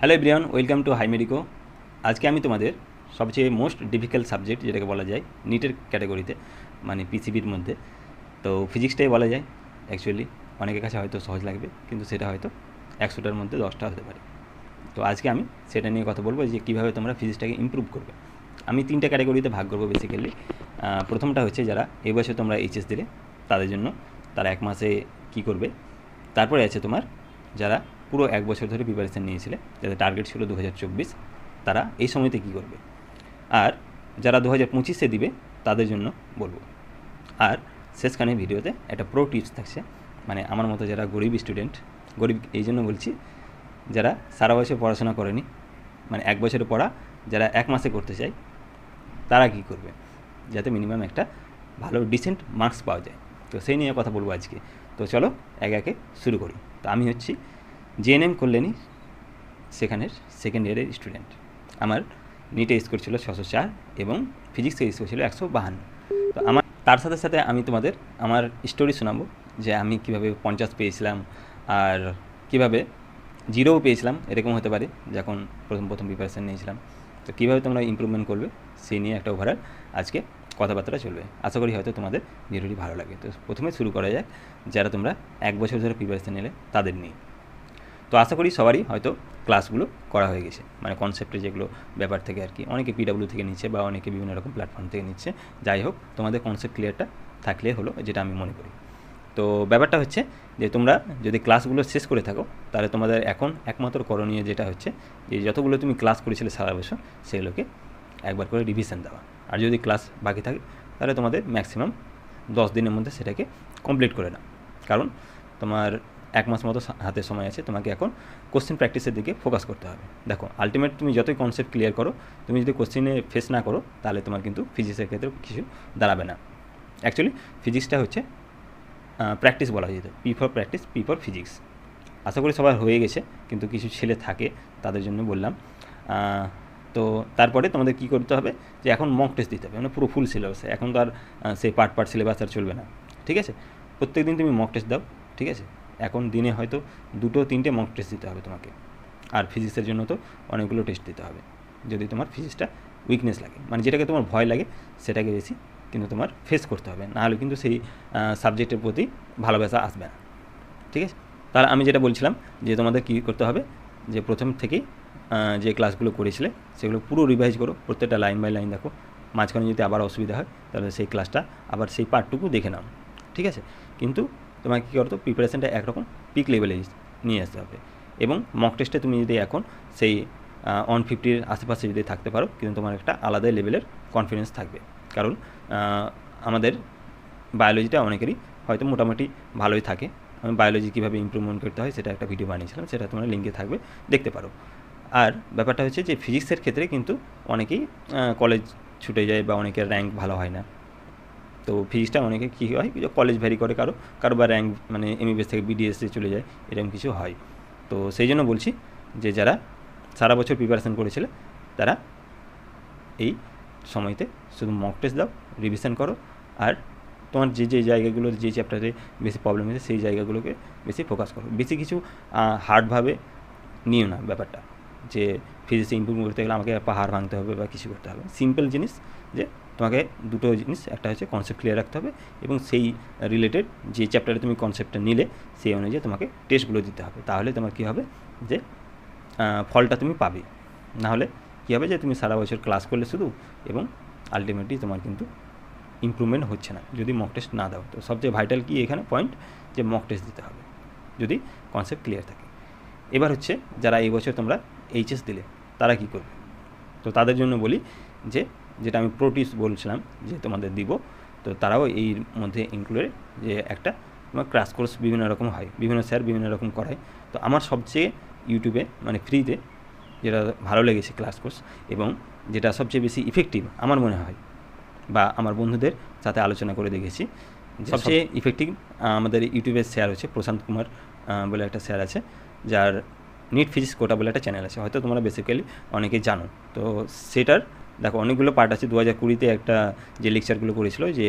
Hello everyone, welcome to high medico. আজকে আমি তোমাদের সবচেয়ে মোস্ট ডিফিকাল্ট সাবজেক্ট যেটাকে বলা যায় নিটের ক্যাটাগরিতে, মানে পিসিবির মধ্যে, তো ফিজিক্সটাই বলা যায়। অ্যাকচুয়ালি অনেকের কাছে হয়তো সহজ লাগবে, কিন্তু সেটা হয়তো 100টার মধ্যে 10টা হতে পারে। তো আজকে আমি সেটা নিয়ে কথা বলবো যে কীভাবে তোমরা ফিজিক্সটাকে ইমপ্রুভ করবে। আমি 3টা ক্যাটাগরিতে ভাগ করবো বেসিক্যালি। প্রথমটা হচ্ছে যারা এবছর তোমরা এইচএস দিলে তাদের জন্য, তারা 1 মাসে কী করবে। তারপরে আছে তোমার যারা পুরো 1 বছর ধরে প্রিপারেশান নিয়েছিলে, যাদের টার্গেট ছিল 2024, তারা এই সময়তে কী করবে। আর যারা 2025-এ দিবে তাদের জন্য বলবো। আর শেষখানে ভিডিওতে একটা প্রো টিপস থাকছে, মানে আমার মতো যারা গরিব স্টুডেন্ট, গরিব এই জন্য বলছি, যারা সারা বছর পড়াশোনা করেনি, মানে 1 বছরে পড়া যারা 1 মাসে করতে চায়, তারা কী করবে যাতে মিনিমাম একটা ভালো ডিসেন্ট মার্কস পাওয়া যায়। তো সেই নিয়ে কথা বলবো আজকে। তো চলো একে একে শুরু করি। তো আমি হচ্ছি জেএনএম কল্যাণী সেখানের সেকেন্ড ইয়ারের স্টুডেন্ট। আমার নিটে স্কোর ছিল 604 এবং ফিজিক্সে স্কোর ছিল 152। তো আমার তার সাথে সাথে আমি তোমাদের আমার স্টোরি শোনাবো, যে আমি কীভাবে 50 পেয়েছিলাম আর কীভাবে 0ও পেয়েছিলাম, এরকম হতে পারে যখন প্রথম প্রিপারেশান নিয়েছিলাম। তো কীভাবে তোমরা ইমপ্রুভমেন্ট করবে সেই নিয়ে একটা ওভারঅল আজকে কথাবার্তা চলবে। আশা করি হয়তো তোমাদের ভিডিওটি ভালো লাগে। তো প্রথমে শুরু করা যাক যারা তোমরা 1 বছর ধরে প্রিপারেশান নিলে তাদের নিয়ে। তো আশা করি সবারই হয়তো ক্লাসগুলো করা হয়ে গেছে, মানে কনসেপ্টের যেগুলো ব্যাপার থেকে আর কি। অনেকে পিডাব্লিউ থেকে নিচ্ছে বা অনেকে বিভিন্ন রকম প্ল্যাটফর্ম থেকে নিচ্ছে। যাই হোক, তোমাদের কনসেপ্ট ক্লিয়ারটা থাকলে হলো, যেটা আমি মনে করি। তো ব্যাপারটা হচ্ছে যে তোমরা যদি ক্লাসগুলো শেষ করে থাকো, তাহলে তোমাদের এখন একমাত্র করণীয় যেটা হচ্ছে যে যতগুলো তুমি ক্লাস করেছিলে সারা বছর, সেগুলোকে একবার করে রিভিশন দেওয়া। আর যদি ক্লাস বাকি থাকে তাহলে তোমাদের ম্যাক্সিমাম 10 দিনের মধ্যে সেটাকে কমপ্লিট করে নাও। কারণ তোমার 1 মাস মতো হাতে সময় আছে, তোমাকে এখন কোশ্চেন প্র্যাকটিসের দিকে ফোকাস করতে হবে। দেখো, আলটিমেট তুমি যতই কনসেপ্ট ক্লিয়ার করো, তুমি যদি কোশ্চেনে ফেস না করো, তাহলে তোমার কিন্তু ফিজিক্সের ক্ষেত্রে কিছু দাঁড়াবে না। অ্যাকচুয়ালি ফিজিক্সটা হচ্ছে প্র্যাকটিস বলা যেত, P for practice, P for physics. আশা করি সবার হয়ে গেছে, কিন্তু কিছু ছেলে থাকে তাদের জন্য বললাম। তো তারপরে তোমাদের কী করতে হবে, যে এখন মক টেস্ট দিতে হবে, মানে পুরো ফুল সিলেবাসে। এখন তো আর সেই পার্ট সিলেবাস আর চলবে না, ঠিক আছে? প্রত্যেক দিন তুমি মক টেস্ট দাও, ঠিক আছে? এখন দিনে হয়তো 2-3টে মক টেস্ট দিতে হবে তোমাকে। আর ফিজিক্সের জন্য তো অনেকগুলো টেস্ট দিতে হবে, যদি তোমার ফিজিক্সটা উইকনেস লাগে, মানে যেটাকে তোমার ভয় লাগে সেটাকে বেশি কিন্তু তোমার ফেস করতে হবে, নাহলে কিন্তু সেই সাবজেক্টের প্রতি ভালোবাসা আসবে না, ঠিক আছে? তাহলে আমি যেটা বলছিলাম যে তোমাদের কী করতে হবে, যে প্রথম থেকেই যে ক্লাসগুলো করেছিলে সেগুলো পুরো রিভাইজ করো, প্রত্যেকটা লাইন বাই লাইন দেখো। মাঝখানে যদি আবার অসুবিধা হয় তাহলে সেই ক্লাসটা আবার সেই পার্টটুকু দেখে নাও, ঠিক আছে? কিন্তু তোমাকে কী করতো, প্রিপারেশানটা একরকম পিক লেভেলে নিয়ে আসতে হবে। এবং মক টেস্টে তুমি যদি এখন সেই 150-র আশেপাশে যদি থাকতে পারো, কিন্তু তোমার একটা আলাদা লেভেলের কনফিডেন্স থাকবে। কারণ আমাদের বায়োলজিটা অনেকেরই হয়তো মোটামুটি ভালোই থাকে। আমি বায়োলজি কীভাবে ইমপ্রুভমেন্ট করতে হয় সেটা একটা ভিডিও বানিয়েছিলাম, সেটা তোমার লিঙ্কে থাকবে, দেখতে পারো। আর ব্যাপারটা হচ্ছে যে ফিজিক্সের ক্ষেত্রে কিন্তু অনেকেই কলেজ ছুটে যায় বা অনেকের র্যাঙ্ক ভালো হয় না। তো ফিজিক্সটা অনেকে কী হয়, কলেজ ভ্যারি করে, কারো বা র্যাঙ্ক মানে এমবিবিএস থেকে বিডিএসে চলে যায়, এরকম কিছু হয়। তো সেই জন্য বলছি যে যারা সারা বছর প্রিপারেশান করেছিলে তারা এই সময়তে শুধু মক টেস্ট দাও, রিভিশন করো। আর তোমার যে জায়গাগুলো, যে চ্যাপ্টারে বেশি প্রবলেম হয়েছে সেই জায়গাগুলোকে বেশি ফোকাস করো। বেশি কিছু হার্ডভাবে নিও না ব্যাপারটা, যে ফিজিক্সে ইমপ্রুভ করতে গেলে আমাকে পাহাড় ভাঙতে হবে বা কিছু করতে হবে। সিম্পল জিনিস, যে তোমাকে দুটো জিনিস, একটা হচ্ছে কনসেপ্ট ক্লিয়ার রাখতে হবে, এবং সেই রিলেটেড যে চ্যাপ্টারে তুমি কনসেপ্টটা নিলে সেই অনুযায়ী তোমাকে টেস্টগুলো দিতে হবে। তাহলে তোমার কী হবে, যে ফলটা তুমি পাবে। নাহলে কী হবে, যে তুমি সারা বছর ক্লাস করলে শুধু, এবং আলটিমেটলি তোমার কিন্তু ইমপ্রুভমেন্ট হচ্ছে না যদি মক টেস্ট না দাও। তো সবচেয়ে ভাইটাল কি এখানে পয়েন্ট, যে মক টেস্ট দিতে হবে যদি কনসেপ্ট ক্লিয়ার থাকে। এবার হচ্ছে যারা এই বছর তোমরা এইচএস দিলে তারা কী করবে। তো তাদের জন্য বলি যে, যেটা আমি প্রো টিপস বলছিলাম যে তোমাদের দিব, তো তারাও এর মধ্যে ইনক্লুডেড, যে একটা তোমার ক্র্যাশ কোর্স বিভিন্ন রকম হয়, বিভিন্ন স্যার বিভিন্ন রকম করায়। তো আমার সবচেয়ে ইউটিউবে মানে ফ্রিতে যেটা ভালো লেগেছে ক্লাস কোর্স, এবং যেটা সবচেয়ে বেশি ইফেক্টিভ আমার মনে হয়, বা আমার বন্ধুদের সাথে আলোচনা করে দেখেছি, সবচেয়ে ইফেক্টিভ আমাদের ইউটিউবের স্যার হচ্ছে প্রশান্ত কুমার বলে একটা স্যার আছে, যার নিট ফিজিক্স কোটা বলে একটা চ্যানেল আছে, হয়তো তোমরা বেসিক্যালি অনেকেই জানো। তো সেটার দেখো অনেকগুলো পার্ট আছে। 2020-তে একটা যে লেকচারগুলো করেছিল, যে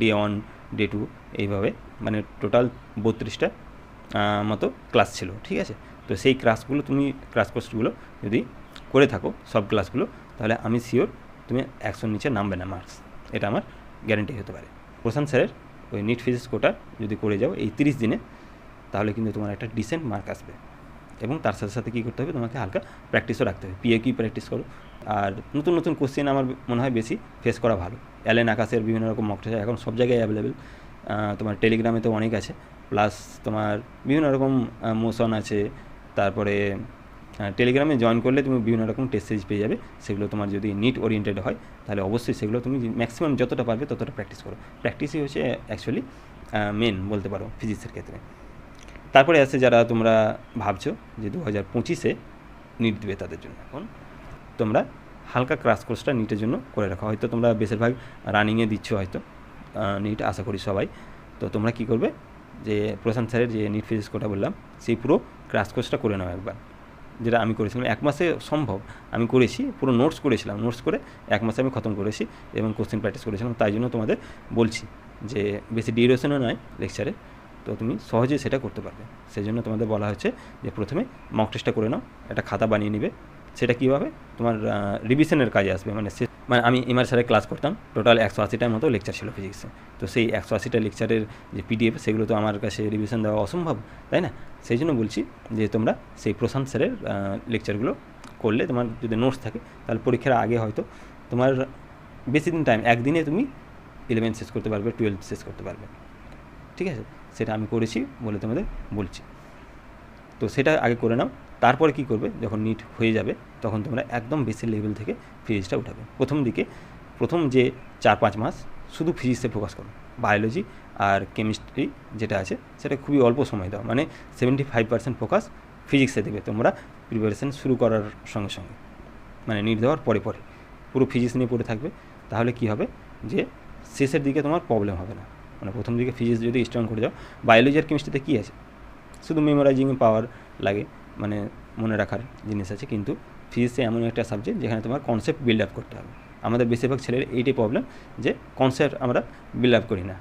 ডে 1 ডে 2 এইভাবে, মানে টোটাল 32টা মতো ক্লাস ছিল, ঠিক আছে? তো সেই ক্রাশ কোর্সগুলো যদি করে থাকো সব ক্লাসগুলো, তাহলে আমি শিওর তুমি 100-র নিচে নামবে না মার্কস, এটা আমার গ্যারেন্টি হতে পারে। প্রশান্ত স্যারের ওই নিট ফিজিক্স কোটা যদি করে যাও এই 30 দিনে, তাহলে কিন্তু তোমার একটা ডিসেন্ট মার্ক আসবে। এবং তার সাথে সাথে কী করতে হবে, তোমাকে হালকা প্র্যাকটিসও রাখতে হবে, পিএকিউ প্র্যাকটিস করো। আর নতুন নতুন কোশ্চেন আমার মনে হয় বেশি ফেস করা ভালো। অ্যালেন আকাশের বিভিন্ন রকম মক টেস্ট এখন সব জায়গায় অ্যাভেলেবেল, তোমার টেলিগ্রামে তো অনেক আছে, প্লাস তোমার বিভিন্ন রকম মোশন আছে। তারপরে টেলিগ্রামে জয়েন করলে তুমি বিভিন্ন রকম টেস্ট সিরিজ পেয়ে যাবে, সেগুলো তোমার যদি নিট ওরিয়েন্টেড হয় তাহলে অবশ্যই সেগুলো তুমি ম্যাক্সিমাম যতটা পারবে ততটা প্র্যাকটিস করো। প্র্যাকটিসই হচ্ছে অ্যাকচুয়ালি মেন বলতে পারো ফিজিক্সের ক্ষেত্রে। তারপরে আছে যারা তোমরা ভাবছো যে 2025-এ নিট দেবে, তাদের জন্য এখন তোমরা হালকা ক্রাশ কোর্সটা নিটের জন্য করে রাখো। হয়তো তোমরা বেশিরভাগ রানিংয়ে দিচ্ছ হয়তো নিট, আশা করি সবাই। তো তোমরা কী করবে, যে প্রশান্ত স্যারের যে নিট ফিজিক্স কোটা বললাম সেই পুরো ক্রাশ কোর্সটা করে নাও একবার, যেটা আমি করেছিলাম 1 মাসে সম্ভব। আমি করেছি, পুরো নোটস করেছিলাম, নোটস করে 1 মাসে আমি খতম করেছি এবং কোশ্চেন প্র্যাকটিস করেছিলাম। তাই জন্য তোমাদের বলছি যে বেশি ডিউরেশনও নয় লেকচারে, তো তুমি সহজে সেটা করতে পারবে। সেই জন্য তোমাদের বলা হচ্ছে যে প্রথমে মক টেস্টটা করে নাও, একটা খাতা বানিয়ে নিবে। সেটা কীভাবে তোমার রিভিশনের কাজে আসবে, মানে আমি এমআর স্যারের ক্লাস করতাম, টোটাল 180টার মতো লেকচার ছিল ফিজিক্সে। তো সেই 180টা লেকচারের যে পিডিএফ, সেগুলো তো আমার কাছে রিভিশন দেওয়া অসম্ভব, তাই না? সেই জন্য বলছি যে তোমরা সেই প্রশান্ত স্যারের লেকচারগুলো করলে তোমার যদি নোটস থাকে, তাহলে পরীক্ষার আগে হয়তো তোমার বেশি দিন টাইম, একদিনে তুমি 11 শেষ করতে পারবে, 12 শেষ করতে পারবে। ঠিক আছে, সেটা আমি করেছি বলে তোমাদের বলছি। তো সেটা আগে করে নাও। তারপরে কী করবে, যখন নিট হয়ে যাবে তখন তোমরা একদম বেসিক লেভেল থেকে ফিজিক্সটা উঠাবে। প্রথম যে 4-5 মাস শুধু ফিজিক্সে ফোকাস করো, বায়োলজি আর কেমিস্ট্রি যেটা আছে সেটা খুবই অল্প সময় দাও, মানে 75% ফোকাস ফিজিক্সে দেবে তোমরা প্রিপারেশান শুরু করার সঙ্গে সঙ্গে, মানে নিট দেওয়ার পরে পুরো ফিজিক্স নিয়ে পড়ে থাকবে। তাহলে কী হবে, যে শেষের দিকে তোমার প্রবলেম হবে না। মানে প্রথম দিকে ফিজিক্স যদি স্ট্রং করে যাও, বায়োলজি আর কেমিস্ট্রিতে কী আছে, শুধু মেমোরাইজিং পাওয়ার লাগে, মানে মনে রাখার জিনিস আছে। কিন্তু ফিজিক্সে এমন একটা সাবজেক্ট যেখানে তোমার কনসেপ্ট বিল্ড আপ করতে হবে। আমাদের বেশিরভাগ ছেলের এইটাই প্রবলেম, যে কনসেপ্ট আমরা বিল্ড আপ করি না।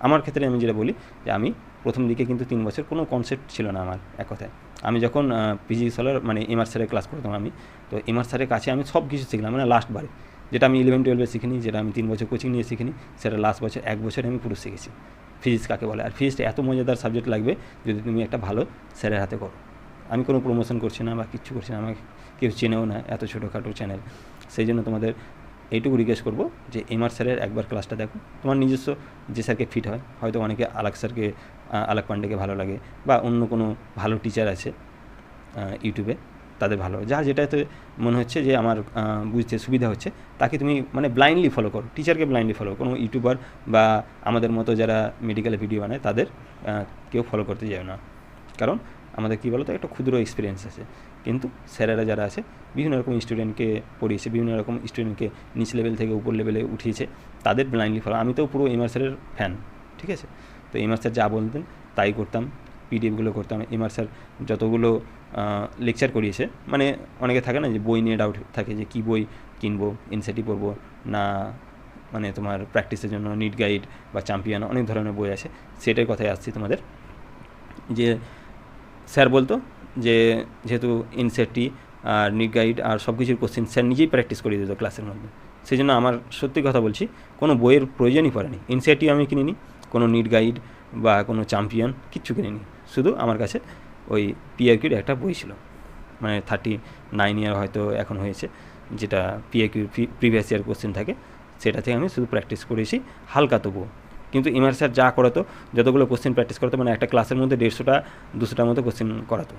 আমার ক্ষেত্রে আমি যেটা বলি, যে আমি প্রথম দিকে কিন্তু 3 বছর কোনো কনসেপ্ট ছিল না আমার, এক কথায়। আমি যখন ফিজিক্স হলার মানে এমআর স্যারের ক্লাস করতাম আমি, তো এমআর স্যারের কাছে আমি সব কিছু শিখলাম, মানে লাস্টবারে যেটা আমি 11-12-এ শিখিনি, যেটা আমি 3 বছর কোচিং নিয়ে শিখিনি, সেটা লাস্ট বছর 1 বছরে আমি পুরো শিখেছি ফিজিক্স কাকে বলে। আর ফিজিক্সটা এত মজাদার সাবজেক্ট লাগবে যদি তুমি একটা ভালো স্যারের হাতে করো। আমি কোনো প্রমোশন করছি না বা কিচ্ছু করছি না, আমাকে কেউ চেনেও না, এত ছোটোখাটো চ্যানেল। সেই জন্য তোমাদের এইটুকু রিকোয়েস্ট করবো যে এমআর স্যারের একবার ক্লাসটা দেখো, তোমার নিজস্ব যে স্যারকে ফিট হয়। হয়তো অনেকে আলাক স্যারকে, আলাক পান্ডেকে ভালো লাগে, বা অন্য কোনো ভালো টিচার আছে ইউটিউবে, তাদের ভালো, যার যেটাতে মনে হচ্ছে যে আমার বুঝতে সুবিধা হচ্ছে, তাকে তুমি মানে ব্লাইন্ডলি ফলো করো, টিচারকে ব্লাইন্ডলি ফলো করো। কোনো ইউটিউবার বা আমাদের মতো যারা মেডিকেলে ভিডিও বানায় তাদের কেউ ফলো করতে যায় না, কারণ আমাদের কী বলতো একটা ক্ষুদ্র এক্সপিরিয়েন্স আছে। কিন্তু স্যারেরা যারা আছে বিভিন্ন রকম স্টুডেন্টকে পড়িয়েছে, বিভিন্ন রকম স্টুডেন্টকে নিচ লেভেল থেকে উপর লেভেলে উঠিয়েছে, তাদের ব্লাইন্ডলি ফলো। আমি তো পুরো এমআর স্যারের ফ্যান, ঠিক আছে? তো এমআর স্যার যা বলতেন তাই করতাম, পিডিএফগুলো করতাম। এমআর স্যার যতগুলো লেকচার করিয়েছে, মানে অনেকে থাকে না যে বই নিয়ে ডাউট থাকে যে কী বই কিনবো, এনসিইআরটি পড়বো না, মানে তোমার প্র্যাকটিসের জন্য নিট গাইড বা চ্যাম্পিয়ন, অনেক ধরনের বই আছে। সেটার কথাই আসছি তোমাদের, যে স্যার বলতো যে যেহেতু এনসিইআরটি আর নিট গাইড আর সব কিছুর কোশ্চেন স্যার নিজেই প্র্যাকটিস করিয়ে দিত ক্লাসের মধ্যে। সেই জন্য আমার সত্যি কথা বলছি, কোনো বইয়ের প্রয়োজনই পড়েনি। এনসিইআরটি আমি কিনিনি, কোনো নিট গাইড বা কোনো চ্যাম্পিয়ন কিচ্ছু কিনিনি। শুধু আমার কাছে ওই পিআইকিউর একটা বই ছিল, মানে 39 ইয়ার হয়তো এখন হয়েছে, যেটা পিআইকিউর প্রিভিয়াস ইয়ার কোশ্চেন থাকে, সেটা থেকে আমি শুধু প্র্যাকটিস করেছি হালকা তবুও। কিন্তু এমআর স্যার যা করাতো, যতগুলো কোশ্চেন প্র্যাকটিস করাতো, মানে একটা ক্লাসের মধ্যে 150-200টার মতো কোশ্চেন করাতো,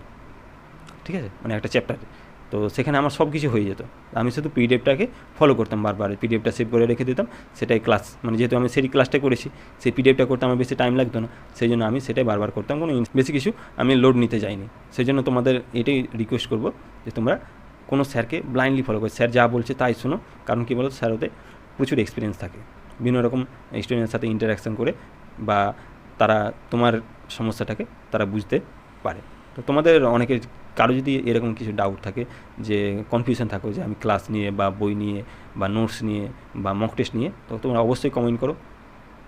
ঠিক আছে, মানে একটা চ্যাপ্টারে। তো সেখানে আমার সব কিছু হয়ে যেত, আমি শুধু পিডিএফটাকে ফলো করতাম বারবার, পিডিএফটা সেভ করে রেখে দিতাম, সেটাই ক্লাস, মানে যেহেতু আমি সেই ক্লাসটা করেছি, সেই পিডিএফটা করতে আমার বেশি টাইম লাগতো না, সেই জন্য আমি সেটাই বারবার করতাম, কোনো বেশি কিছু আমি লোড নিতে যাইনি। সেই জন্য তোমাদের এটাই রিকোয়েস্ট করবো যে তোমরা কোনো স্যারকে ব্লাইন্ডলি ফলো করো, স্যার যা বলছে তাই শোনো। কারণ কী বলো, স্যার ওদের প্রচুর এক্সপিরিয়েন্স থাকে, বিভিন্ন রকম স্টুডেন্টের সাথে ইন্টারাকশান করে, বা তারা তোমার সমস্যাটাকে তারা বুঝতে পারে। তো তোমাদের অনেকের কারো যদি এরকম কিছু ডাউট থাকে, যে কনফিউশন থাকো যে আমি ক্লাস নিয়ে বা বই নিয়ে বা নোটস নিয়ে বা মক টেস্ট নিয়ে, তো তোমরা অবশ্যই কমেন্ট করো,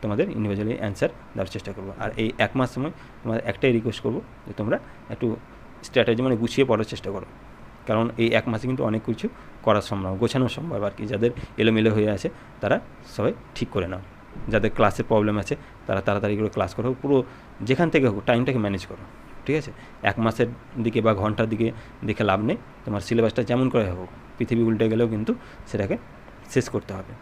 তোমাদের ইন্ডিভিজুয়ালি অ্যান্সার দেওয়ার চেষ্টা করবো। আর এই 1 মাস সময় তোমাদের একটাই রিকোয়েস্ট করবো যে তোমরা একটু স্ট্র্যাটেজি মানে গুছিয়ে পড়ার চেষ্টা করো, কারণ এই এক মাসে কিন্তু অনেক কিছু করা সম্ভব, গোছানো সম্ভব আর কি। যাদের এলোমেলো হয়ে আছে তারা সবাই ঠিক করে নাও, যাদের ক্লাসের প্রবলেম আছে তারা তাড়াতাড়ি করে ক্লাস করো, পুরো যেখান থেকে হোক টাইমটাকে ম্যানেজ করো, ঠিক আছে? এক মাসের দিকে বা ঘন্টার দিকে দেখে লাভ নেই, তোমার সিলেবাসটা যেমন করে হোক, পৃথিবী উল্টে গেলেও কিন্তু সেটাকে শেষ করতে হবে।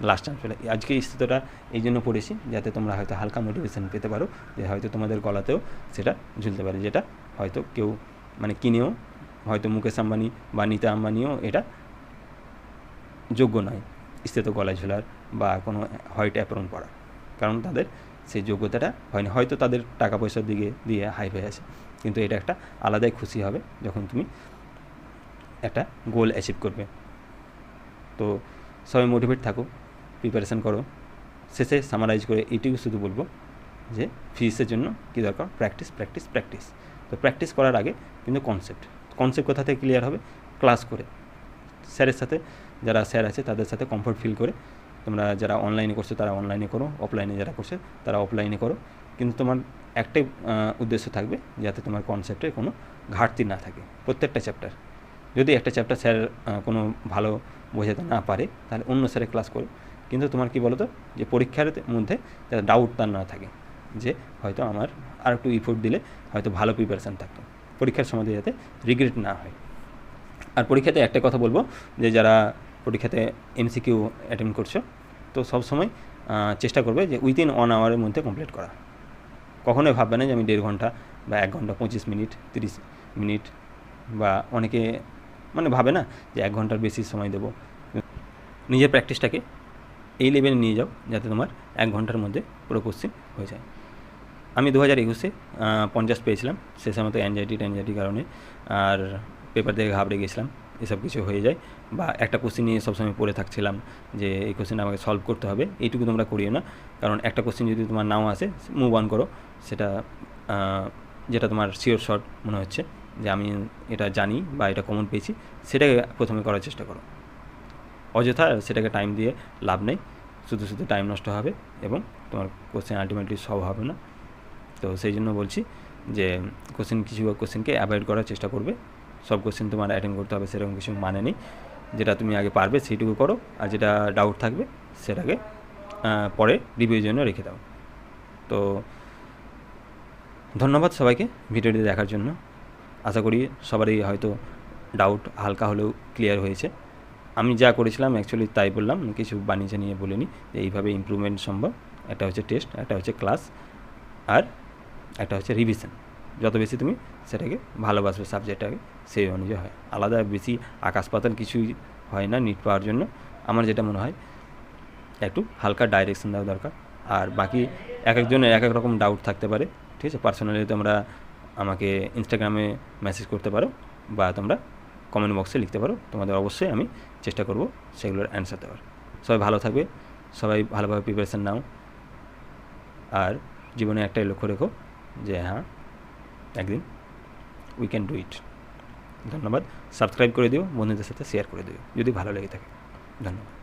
লাস্ট চান্স পেলে আজকে স্থিতটা এই জন্য পড়েছি যাতে তোমরা হয়তো হালকা মোটিভেশন পেতে পারো, যে হয়তো তোমাদের গলাতেও সেটা ঝুলতে পারে, যেটা হয়তো কেউ মানে কিনেও হয়তো মুকেশ আম্বানি বা নীতা আম্বানিও এটা যোগ্য নয় স্থিত গলায় ঝোলার বা কোনো হোয়াইট অ্যাপ্রন পরা, কারণ তাদের সেই যোগ্যতাটা হয়নি, হয়তো তাদের টাকা পয়সার দিকে দিয়ে হাই হয়ে আছে, কিন্তু এটা একটা আলাদাই খুশি হবে যখন তুমি একটা গোল অ্যাচিভ করবে। তো সবাই মোটিভেট থাকো, প্রিপারেশান করো। শেষে সামারাইজ করে এইটুকু শুধু বলবো যে ফিজিক্সের জন্য কী দরকার, প্র্যাকটিস প্র্যাকটিস প্র্যাকটিস। তো প্র্যাকটিস করার আগে কিন্তু কনসেপ্ট কোথা থেকে ক্লিয়ার হবে, ক্লাস করে স্যারের সাথে, যারা স্যার আছে তাদের সাথে কমফোর্ট ফিল করে। তোমরা যারা অনলাইনে করছো তারা অনলাইনে করো, অফলাইনে যারা করছে তারা অফলাইনে করো, কিন্তু তোমার একটাই উদ্দেশ্য থাকবে যাতে তোমার কনসেপ্টের কোনো ঘাটতি না থাকে প্রত্যেকটা চ্যাপ্টার। যদি একটা চ্যাপ্টার স্যার কোনো ভালো বোঝাতে না পারে তাহলে অন্য স্যারের ক্লাস করো, কিন্তু তোমার কী বলো তো, যে পরীক্ষার মধ্যে যাতে ডাউট তার না থাকে, যে হয়তো আমার আর একটু ইফোর্ট দিলে হয়তো ভালো প্রিপারেশান থাকতো, পরীক্ষার সময় যাতে রিগ্রেট না হয়। আর পরীক্ষাতে একটা কথা বলবো, যে যারা পরীক্ষাতে এমসিকিউ অ্যাটেন্ড করছো, তো সবসময় চেষ্টা করবে যে উইদিন 1 আওয়ারের মধ্যে কমপ্লিট করা। কখনোই ভাববে না যে আমি 1.5 ঘন্টা বা 1 ঘন্টা 25 মিনিট 30 মিনিট, বা অনেকে মানে ভাবে না যে 1 ঘন্টার বেশি সময় দেবো। নিজের প্র্যাকটিসটাকে এই লেভেলে নিয়ে যাও যাতে তোমার 1 ঘন্টার মধ্যে পুরো কোশ্চেন হয়ে যায়। আমি 2021-এ 50 পেয়েছিলাম, সে সময় তো অ্যাংজাইটির কারণে আর পেপার দেখে ঘাবড়ে গেছিলাম, এসব কিছু হয়ে যায়, বা একটা কোশ্চেন নিয়ে সবসময় পড়ে থাকছিলাম যে এই কোশ্চেন আমাকে সলভ করতে হবে। এইটুকু তোমরা করিও না, কারণ একটা কোশ্চেন যদি তোমার নাও আসে, মুভ অন করো। সেটা যেটা তোমার শিওর শর্ট মনে হচ্ছে যে আমি এটা জানি বা এটা কমন পেয়েছি, সেটাকে প্রথমে করার চেষ্টা করো। অযথা সেটাকে টাইম দিয়ে লাভ নেই, শুধু শুধু টাইম নষ্ট হবে এবং তোমার কোশ্চেন আলটিমেটলি সলভ হবে না। তো সেই জন্য বলছি যে কিছু কোশ্চেনকে অ্যাভয়েড করার চেষ্টা করবে। সব কোশ্চেন তোমার অ্যাটেন্ড করতে হবে সেরকম কিছু মানে নেই, যেটা তুমি আগে পারবে সেইটুকু করো, আর যেটা ডাউট থাকবে সেটাকে পরে রিভিউর জন্য রেখে দাও। তো ধন্যবাদ সবাইকে ভিডিওটি দেখার জন্য। আশা করি সবারই হয়তো ডাউট হালকা হলেও ক্লিয়ার হয়েছে। আমি যা করেছিলাম অ্যাকচুয়ালি তাই বললাম, কিছু বানিয়ে নিয়ে বলিনি, যে এইভাবে ইমপ্রুভমেন্ট সম্ভব। একটা হচ্ছে টেস্ট, একটা হচ্ছে ক্লাস, আর একটা হচ্ছে রিভিশন। যত বেশি তুমি সেটাকে ভালোবাসবে সাবজেক্টটাকে, সেই অনুযায়ী হয়। আলাদা বেশি আকাশ পাতাল কিছুই হয় না নিট পাওয়ার জন্য। আমার যেটা মনে হয় একটু হালকা ডাইরেকশন দেওয়া দরকার। আর বাকি এক একজনের এক এক রকম ডাউট থাকতে পারে, ঠিক আছে? পার্সোনালি তোমরা আমাকে ইনস্টাগ্রামে মেসেজ করতে পারো বা তোমরা কমেন্ট বক্সে লিখতে পারো, তোমাদের অবশ্যই আমি চেষ্টা করব সেগুলোর অ্যান্সার দেওয়ার। সবাই ভালো থাকবে, সবাই ভালোভাবে প্রিপারেশান নাও, আর জীবনে একটাই লক্ষ্য রেখো যে হ্যাঁ একদিন উই ক্যান ডু ইট। ধন্যবাদ। সাবস্ক্রাইব করে দিও, বন্ধুদের সাথে শেয়ার করে দিও যদি ভালো লেগে থাকে। ধন্যবাদ।